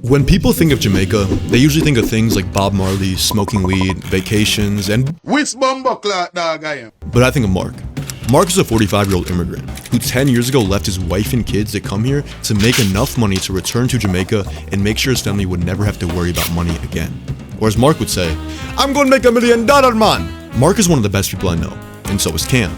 When people think of Jamaica, they usually think of things like Bob Marley, smoking weed, vacations, and which bumbo clock dog I am? But I think of Mark. Mark is a 45-year-old immigrant who 10 years ago left his wife and kids to come here to make enough money to return to Jamaica and make sure his family would never have to worry about money again. Or as Mark would say, I'm gonna make $1 million, man! Mark is one of the best people I know, and so is Cam.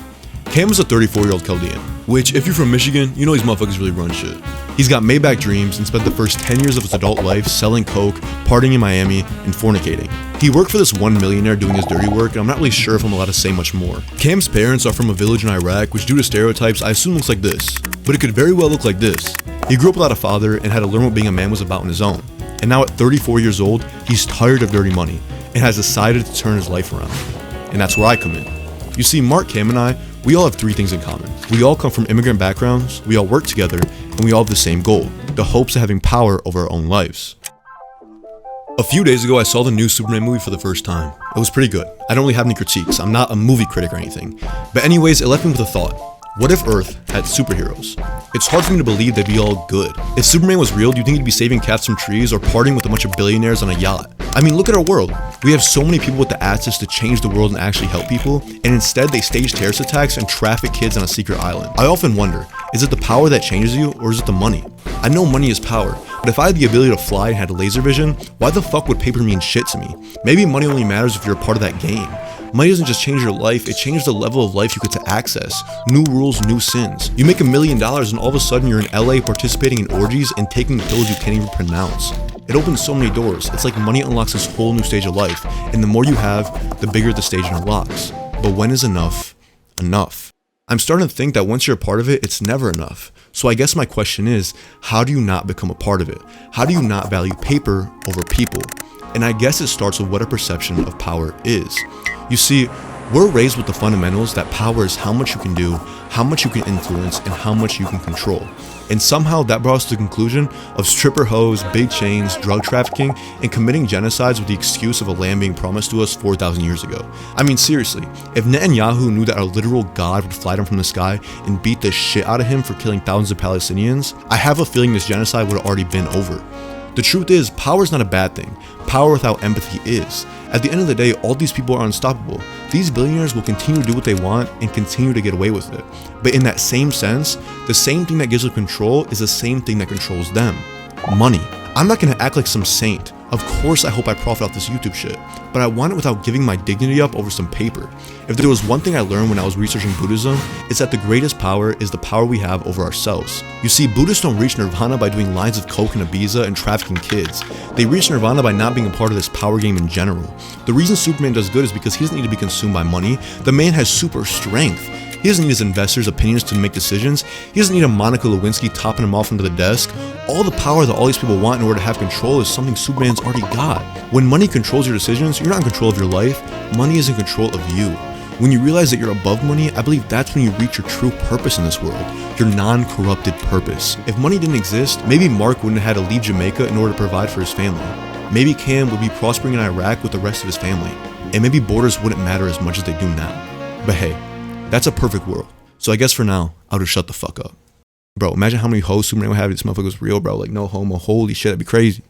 Cam is a 34-year-old Chaldean, which if you're from Michigan, you know these motherfuckers really run shit. He's got Maybach dreams and spent the first 10 years of his adult life selling coke, partying in Miami, and fornicating. He worked for this one millionaire doing his dirty work, and I'm not really sure if I'm allowed to say much more. Cam's parents are from a village in Iraq, which due to stereotypes I assume looks like this, but it could very well look like this. He grew up without a father and had to learn what being a man was about on his own. And now at 34 years old, he's tired of dirty money and has decided to turn his life around. And that's where I come in. You see, Mark, Cam, and I, we all have three things in common. We all come from immigrant backgrounds, we all work together, and we all have the same goal, the hopes of having power over our own lives. A few days ago, I saw the new Superman movie for the first time. It was pretty good. I don't really have any critiques. I'm not a movie critic or anything. But anyways, it left me with a thought. What if Earth had superheroes? It's hard for me to believe they'd be all good. If Superman was real, do you think he'd be saving cats from trees or partying with a bunch of billionaires on a yacht? I mean, look at our world. We have so many people with the access to change the world and actually help people, and instead they stage terrorist attacks and traffic kids on a secret island. I often wonder, is it the power that changes you, or is it the money? I know money is power, but if I had the ability to fly and had laser vision, why the fuck would paper mean shit to me? Maybe money only matters if you're a part of that game. Money doesn't just change your life, it changes the level of life you get to access. New rules, new sins. You make $1 million and all of a sudden you're in LA participating in orgies and taking pills you can't even pronounce. It opens so many doors. It's like money unlocks this whole new stage of life, and the more you have, the bigger the stage unlocks. But when is enough enough? I'm starting to think that once you're a part of it, it's never enough. So I guess my question is, how do you not become a part of it? How do you not value paper over people? And I guess it starts with what our perception of power is. You see, we're raised with the fundamentals that power is how much you can do, how much you can influence, and how much you can control. And somehow that brought us to the conclusion of stripper hoes, big chains, drug trafficking, and committing genocides with the excuse of a land being promised to us 4,000 years ago. I mean, seriously, if Netanyahu knew that our literal God would fly down from the sky and beat the shit out of him for killing thousands of Palestinians, I have a feeling this genocide would have already been over. The truth is, power is not a bad thing. Power without empathy is. At the end of the day, all these people are unstoppable. These billionaires will continue to do what they want and continue to get away with it. But in that same sense, the same thing that gives them control is the same thing that controls them. Money. I'm not gonna act like some saint. Of course I hope I profit off this YouTube shit, but I want it without giving my dignity up over some paper. If there was one thing I learned when I was researching Buddhism, it's that the greatest power is the power we have over ourselves. You see, Buddhists don't reach nirvana by doing lines of coke in Ibiza and trafficking kids. They reach nirvana by not being a part of this power game in general. The reason Superman does good is because he doesn't need to be consumed by money. The man has super strength. He doesn't need his investors' opinions to make decisions. He doesn't need a Monica Lewinsky topping him off into the desk. All the power that all these people want in order to have control is something Superman's already got. When money controls your decisions, you're not in control of your life. Money is in control of you. When you realize that you're above money, I believe that's when you reach your true purpose in this world, your non-corrupted purpose. If money didn't exist, maybe Mark wouldn't have had to leave Jamaica in order to provide for his family. Maybe Cam would be prospering in Iraq with the rest of his family. And maybe borders wouldn't matter as much as they do now. But hey, that's a perfect world. So I guess for now, I'll just shut the fuck up. Bro, imagine how many hoes Superman would have if this motherfucker was real, bro. Like, no homo. Holy shit, that'd be crazy.